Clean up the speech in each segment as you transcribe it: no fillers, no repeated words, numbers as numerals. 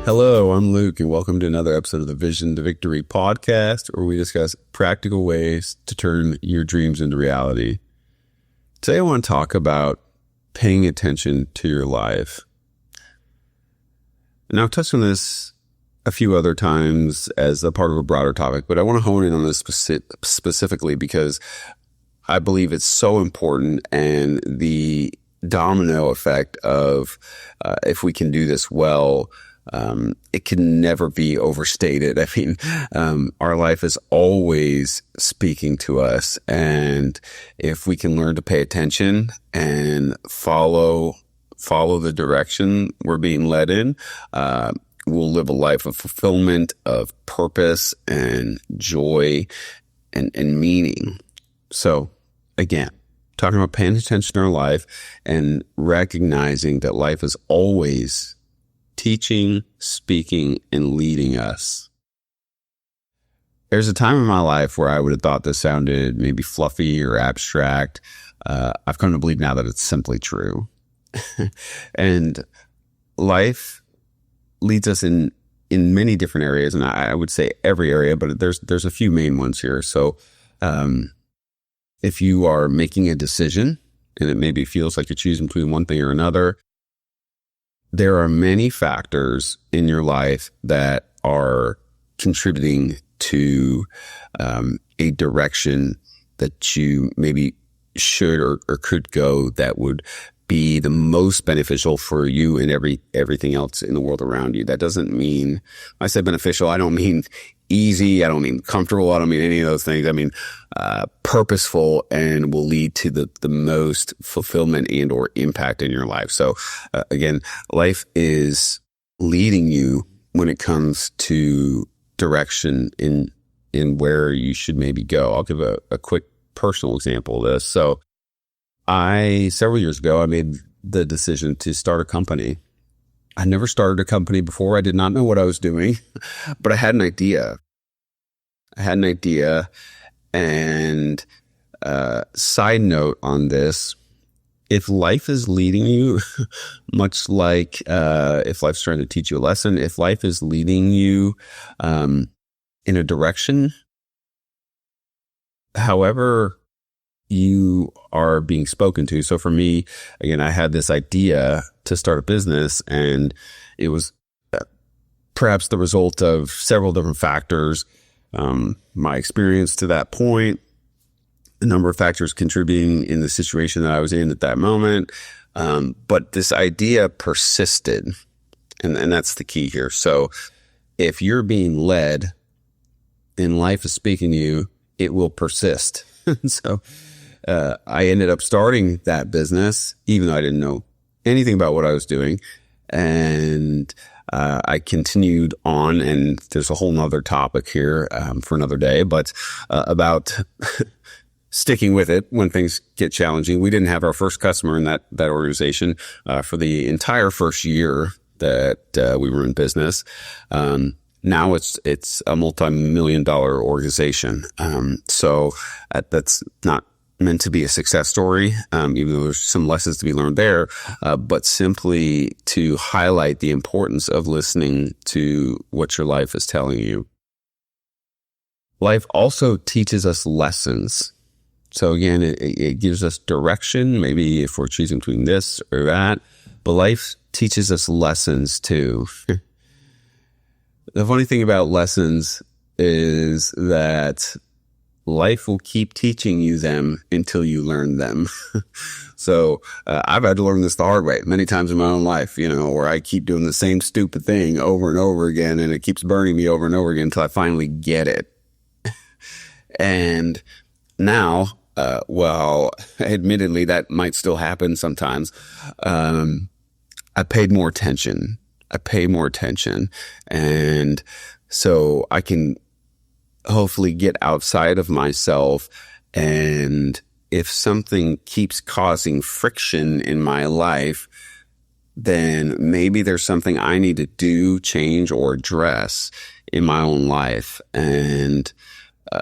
Hello, I'm Luke, and welcome to another episode of the Vision to Victory podcast, where we discuss practical ways to turn your dreams into reality. Today, I want to talk about paying attention to your life. Now, I've touched on this a few other times as a part of a broader topic, but I want to hone in on this specifically because I believe it's so important, and the domino effect of if we can do this well, it can never be overstated. I mean, our life is always speaking to us. And if we can learn to pay attention and follow the direction we're being led in, we'll live a life of fulfillment, of purpose and joy and meaning. So again, talking about paying attention to our life and recognizing that life is always teaching, speaking, and leading us. There's a time in my life where I would have thought this sounded maybe fluffy or abstract. I've come to believe now that it's simply true. And life leads us in many different areas, and I would say every area, but there's a few main ones here. So if you are making a decision, and it maybe feels like you're choosing between one thing or another, there are many factors in your life that are contributing to a direction that you maybe should or could go that would be the most beneficial for you and everything else in the world around you. That doesn't mean, when I say beneficial, I don't mean easy, I don't mean comfortable, I don't mean any of those things. I mean purposeful, and will lead to the most fulfillment and or impact in your life. So again, life is leading you when it comes to direction in where you should maybe go. I'll give a quick personal example of this. So several years ago, I made the decision to start a company. I never started a company before. I did not know what I was doing, but I had an idea. And side note on this, if life is leading you, much like if life's trying to teach you a lesson, if life is leading you in a direction, however you are being spoken to. So for me, again, I had this idea to start a business, and it was perhaps the result of several different factors. My experience to that point, a number of factors contributing in the situation that I was in at that moment. But this idea persisted, and that's the key here. So if you're being led and life is speaking to you, it will persist. So I ended up starting that business, even though I didn't know anything about what I was doing. And I continued on, and there's a whole nother topic here for another day, but about sticking with it when things get challenging. We didn't have our first customer in that organization for the entire first year that we were in business. Now it's a multi-million-dollar organization. So that's not meant to be a success story, even though there's some lessons to be learned there, but simply to highlight the importance of listening to what your life is telling you. Life also teaches us lessons. So again, it gives us direction, maybe if we're choosing between this or that, but life teaches us lessons too. The funny thing about lessons is that life will keep teaching you them until you learn them. So I've had to learn this the hard way many times in my own life, where I keep doing the same stupid thing over and over again, and it keeps burning me over and over again until I finally get it. And now, well, admittedly, that might still happen sometimes. I paid more attention. And so I can hopefully get outside of myself, and if something keeps causing friction in my life, then maybe there's something I need to do, change, or address in my own life. And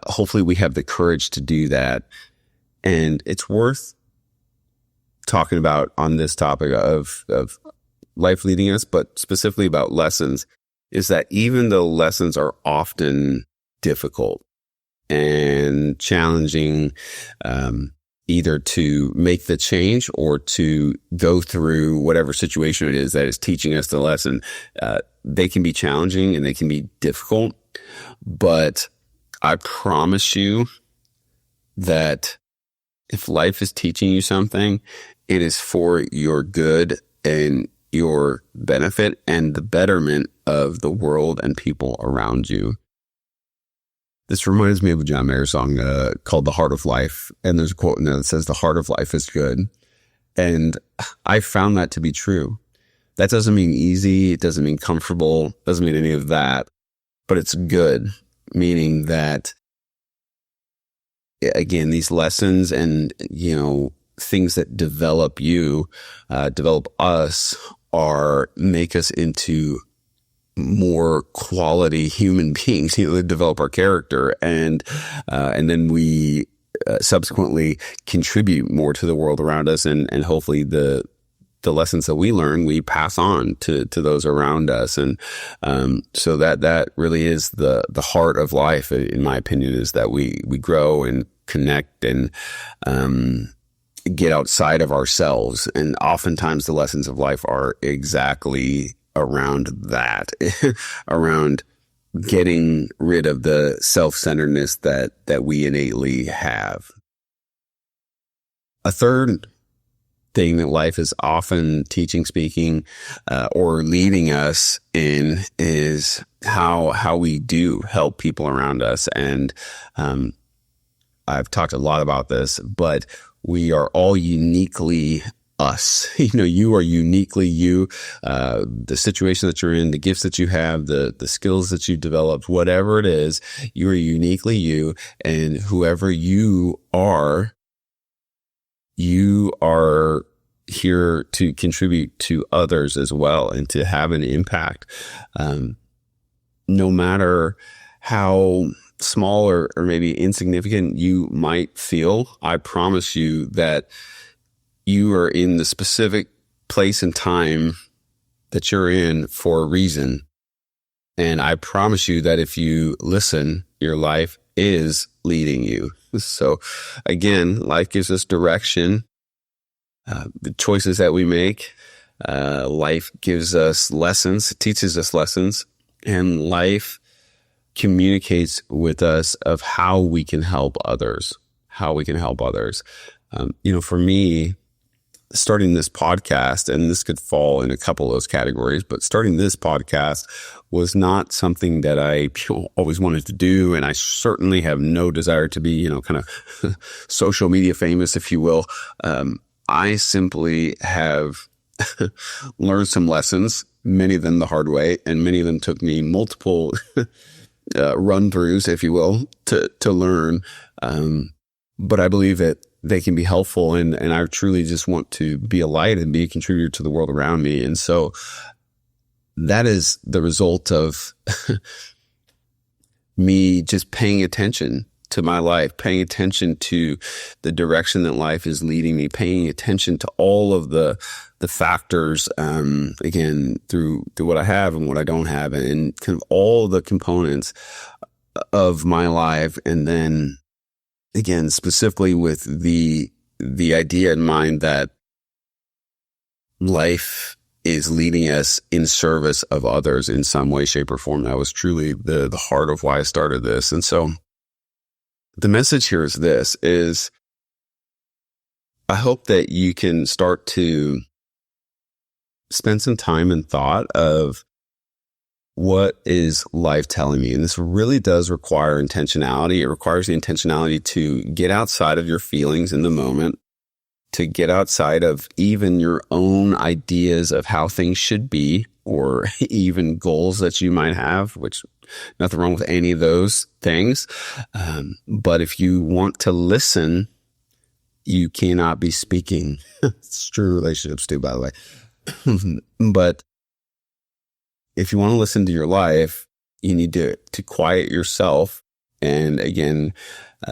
hopefully we have the courage to do that. And it's worth talking about on this topic of life leading us, but specifically about lessons. is that even though lessons are often difficult and challenging, either to make the change or to go through whatever situation it is that is teaching us the lesson, they can be challenging and they can be difficult. But I promise you that if life is teaching you something, it is for your good and your benefit and the betterment of the world and people around you. This reminds me of a John Mayer song called The Heart of Life. And there's a quote in there that says, "The heart of life is good." And I found that to be true. That doesn't mean easy. It doesn't mean comfortable. Doesn't mean any of that. But it's good, meaning that, again, these lessons and, things that develop you, develop us, make us into more quality human beings. They develop our character, and then we subsequently contribute more to the world around us, and hopefully the lessons that we learn, we pass on to those around us. And so that really is the heart of life, in my opinion, is that we grow and connect and get outside of ourselves. And oftentimes the lessons of life are exactly around that, around getting rid of the self-centeredness that we innately have. A third thing that life is often teaching, speaking, or leading us in is how we do help people around us. And I've talked a lot about this, but we are all uniquely us. You are uniquely you. The situation that you're in, the gifts that you have, the skills that you developed, whatever it is, you are uniquely you. And whoever you are here to contribute to others as well and to have an impact. No matter how small or maybe insignificant you might feel, I promise you that you are in the specific place and time that you're in for a reason. And I promise you that if you listen, your life is leading you. So again, life gives us direction. The choices that we make, life gives us lessons, teaches us lessons, and life communicates with us of how we can help others, for me, starting this podcast, and this could fall in a couple of those categories, but starting this podcast was not something that I always wanted to do. And I certainly have no desire to be, kind of social media famous, if you will. I simply have learned some lessons, many of them the hard way, and many of them took me multiple run-throughs, if you will, to learn. But I believe that they can be helpful, and I truly just want to be a light and be a contributor to the world around me. And so that is the result of me just paying attention to my life, paying attention to the direction that life is leading me, paying attention to all of the factors, again, through what I have and what I don't have, and kind of all the components of my life. And then again, specifically with the idea in mind that life is leading us in service of others in some way, shape, or form. That was truly the heart of why I started this. And so the message here is I hope that you can start to spend some time and thought of what is life telling me. And this really does require intentionality. It requires the intentionality to get outside of your feelings in the moment, to get outside of even your own ideas of how things should be, or even goals that you might have, which nothing wrong with any of those things. But if you want to listen, you cannot be speaking. It's true relationships too, by the way. But if you want to listen to your life, you need to quiet yourself. And again,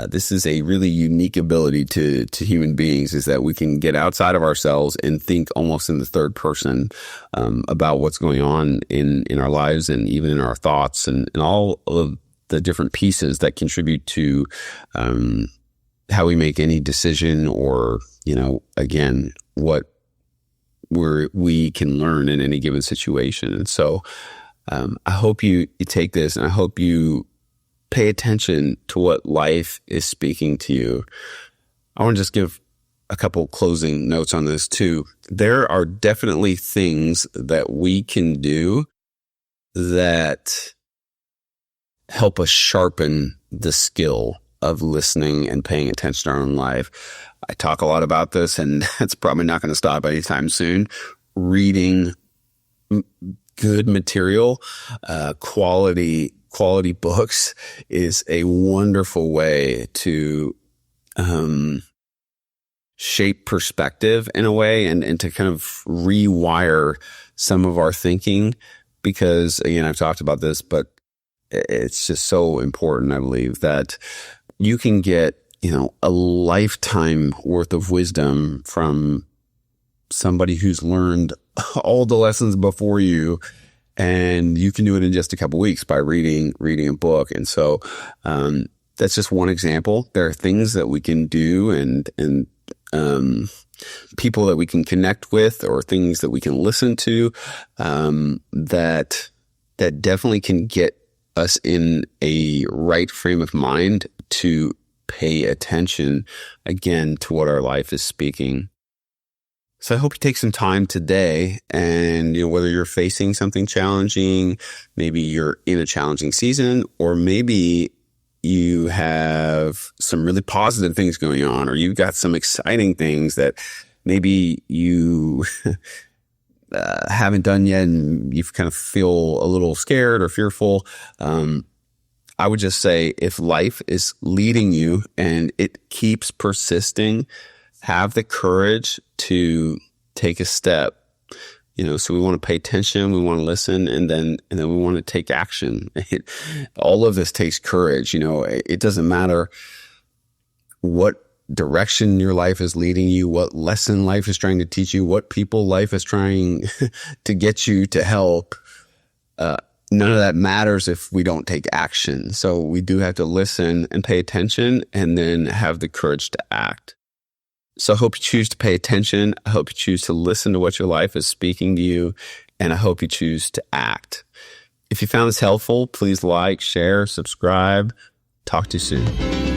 This is a really unique ability to human beings, is that we can get outside of ourselves and think almost in the third person about what's going on in our lives and even in our thoughts and all of the different pieces that contribute to how we make any decision, or, again, what we can learn in any given situation. And so I hope you take this, and I hope you pay attention to what life is speaking to you. I want to just give a couple closing notes on this too. There are definitely things that we can do that help us sharpen the skill of listening and paying attention to our own life. I talk a lot about this, and that's probably not going to stop anytime soon. Reading good material, quality books is a wonderful way to shape perspective in a way, and to kind of rewire some of our thinking, because, again, I've talked about this, but it's just so important, I believe, that you can get, a lifetime worth of wisdom from somebody who's learned all the lessons before you, and you can do it in just a couple weeks by reading a book. And so that's just one example. There are things that we can do and people that we can connect with, or things that we can listen to that definitely can get us in a right frame of mind to pay attention, again, to what our life is speaking. So I hope you take some time today, and whether you're facing something challenging, maybe you're in a challenging season, or maybe you have some really positive things going on, or you've got some exciting things that maybe you haven't done yet, and you kind of feel a little scared or fearful. I would just say, if life is leading you and it keeps persisting, have the courage to take a step. So we want to pay attention, we want to listen, and then we want to take action. All of this takes courage. It doesn't matter what direction your life is leading you, what lesson life is trying to teach you, what people life is trying to get you to help. None of that matters if we don't take action. So we do have to listen and pay attention, and then have the courage to act. So I hope you choose to pay attention. I hope you choose to listen to what your life is speaking to you, and I hope you choose to act. If you found this helpful, please like, share, subscribe. Talk to you soon.